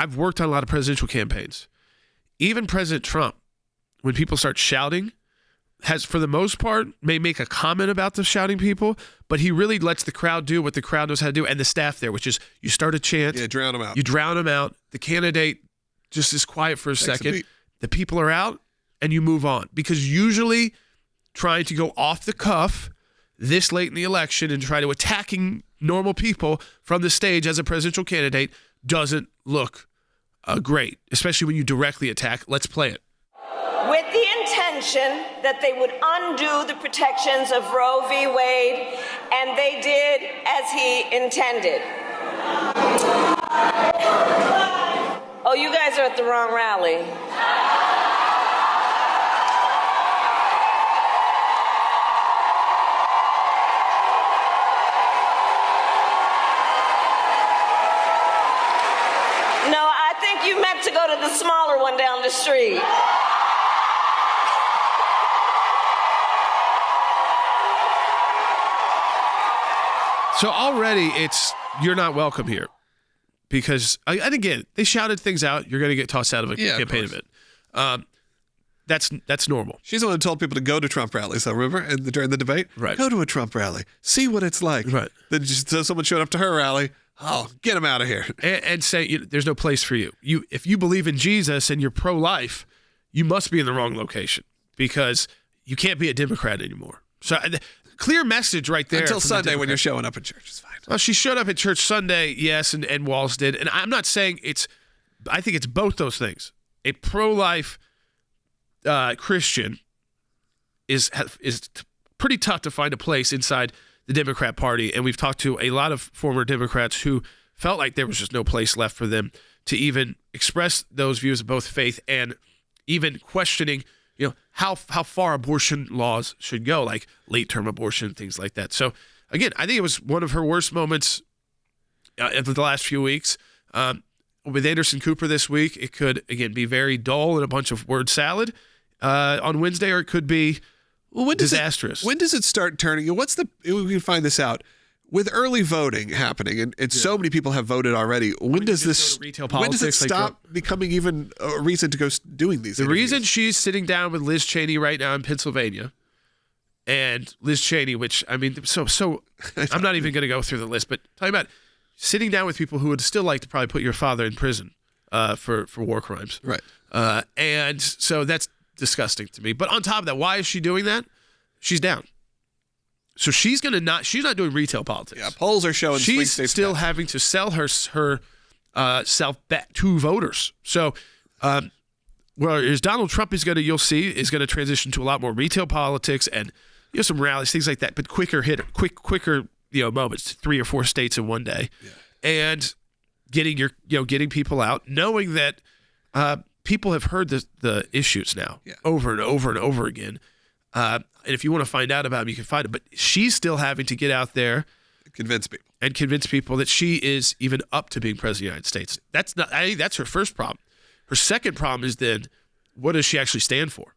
I've worked on a lot of presidential campaigns. Even President Trump, when people start shouting, has, for the most part, may make a comment about the shouting people, but he really lets the crowd do what the crowd knows how to do, and the staff there, which is you start a chant. Yeah, drown them out. You drown them out. The candidate just is quiet for a second. The people are out, and you move on. Because usually trying to go off the cuff this late in the election and try to attacking normal people from the stage as a presidential candidate doesn't look great, especially when you directly attack. Let's play it. With the intention that they would undo the protections of Roe v. Wade, and they did as he intended. Oh, you guys are at the wrong rally. No, I think you meant to go to the smaller one down the street. So already you're not welcome here because, and again, they shouted things out. You're going to get tossed out of a campaign event. That's normal. She's the one who told people to go to Trump rallies, I remember, during the debate. Right. Go to a Trump rally. See what it's like. Right. Then someone showed up to her rally. Oh, get him out of here. And say, there's no place for you. If you believe in Jesus and you're pro-life, you must be in the wrong location because you can't be a Democrat anymore. So clear message right there. Until Sunday when you're showing up at church. It's fine. Well, she showed up at church Sunday, yes, and Walls did. And I'm not saying I think it's both those things. A pro-life Christian is pretty tough to find a place inside the Democrat Party, and we've talked to a lot of former Democrats who felt like there was just no place left for them to even express those views of both faith and even questioning, how far abortion laws should go, like late-term abortion, things like that. So, again, I think it was one of her worst moments of the last few weeks. With Anderson Cooper this week, it could, again, be very dull and a bunch of word salad on Wednesday, or it could be disastrous. When does it start turning? We can find this out. With early voting happening, and so many people have voted already, when does it stop becoming even a reason to go doing these interviews? Reason she's sitting down with Liz Cheney right now in Pennsylvania, and Liz Cheney, which, I mean, so I'm not even going to go through the list, but talking about sitting down with people who would still like to probably put your father in prison for war crimes. Right. And so that's disgusting to me. But on top of that, why is she doing that? She's down. So she's not doing retail politics. Yeah, polls are showing she's still having to sell her self back to voters. So, whereas Donald Trump is going to transition to a lot more retail politics and some rallies, things like that, but quicker moments, 3 or 4 states in one day, and getting people out, knowing that people have heard the issues now over and over and over again. And if you want to find out about them, you can find it. But she's still having to get out there, convince people that she is even up to being president of the United States. I think that's her first problem. Her second problem is then, what does she actually stand for?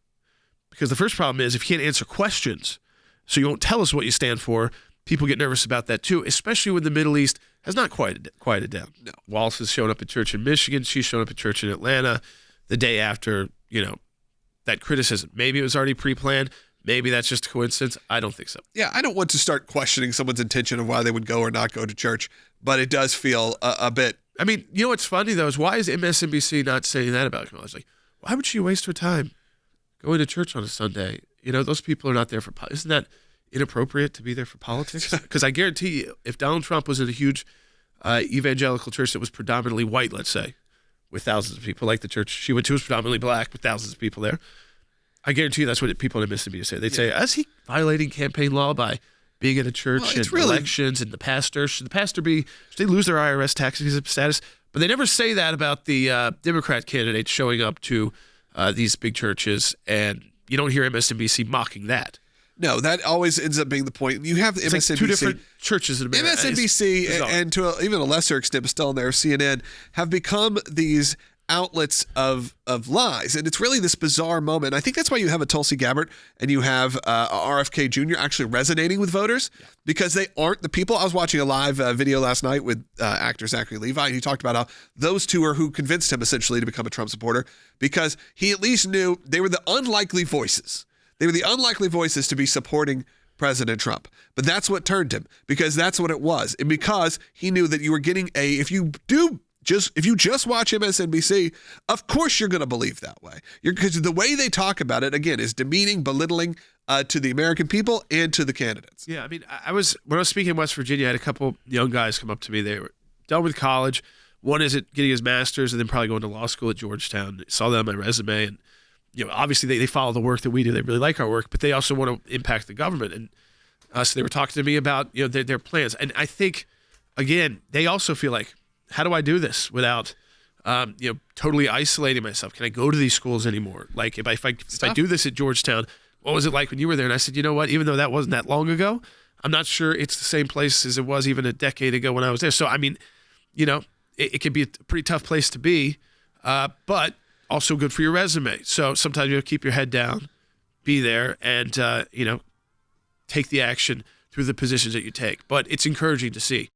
Because the first problem is if you can't answer questions, so you won't tell us what you stand for, people get nervous about that too, especially when the Middle East has not quieted down. No. Wallace has shown up at church in Michigan. She's shown up at church in Atlanta the day after, that criticism. Maybe it was already pre-planned. Maybe that's just a coincidence. I don't think so. Yeah, I don't want to start questioning someone's intention of why they would go or not go to church, but it does feel a bit. I mean, what's funny, though, is why is MSNBC not saying that about Kamala? It's like, why would she waste her time going to church on a Sunday? Those people are not there for politics. Isn't that inappropriate to be there for politics? Because I guarantee you, if Donald Trump was in a huge evangelical church that was predominantly white, let's say, with thousands of people, like the church she went to was predominantly black with thousands of people there, I guarantee you that's what people in Mississippi say. They'd say, is he violating campaign law by being in a church and elections and the pastor? Should they lose their IRS tax status? But they never say that about the Democrat candidates showing up to these big churches, and you don't hear MSNBC mocking that. No, that always ends up being the point. You have the MSNBC. Like 2 different churches in America. MSNBC and to even a lesser extent, but still in there, CNN, have become these outlets of lies. And it's really this bizarre moment. I think that's why you have a Tulsi Gabbard and you have RFK Jr. actually resonating with voters, because they aren't the people. I was watching a live video last night with actor Zachary Levi, and he talked about how those two are who convinced him essentially to become a Trump supporter, because he at least knew they were the unlikely voices. They were the unlikely voices to be supporting President Trump. But that's what turned him, because that's what it was. And because he knew that you were getting if you just watch MSNBC, of course you're going to believe that way. Because the way they talk about it, again, is demeaning, belittling to the American people and to the candidates. Yeah, I mean, when I was speaking in West Virginia, I had a couple young guys come up to me. They were done with college. One is getting his master's and then probably going to law school at Georgetown. I saw that on my resume, and obviously they follow the work that we do. They really like our work, but they also want to impact the government. And so they were talking to me about their plans. And I think, again, they also feel like, how do I do this without totally isolating myself? Can I go to these schools anymore? Like if I do this at Georgetown, what was it like when you were there? And I said, you know what? Even though that wasn't that long ago, I'm not sure it's the same place as it was even a decade ago when I was there. So I mean, it can be a pretty tough place to be, but also good for your resume. So sometimes you have to keep your head down, be there, and take the action through the positions that you take. But it's encouraging to see.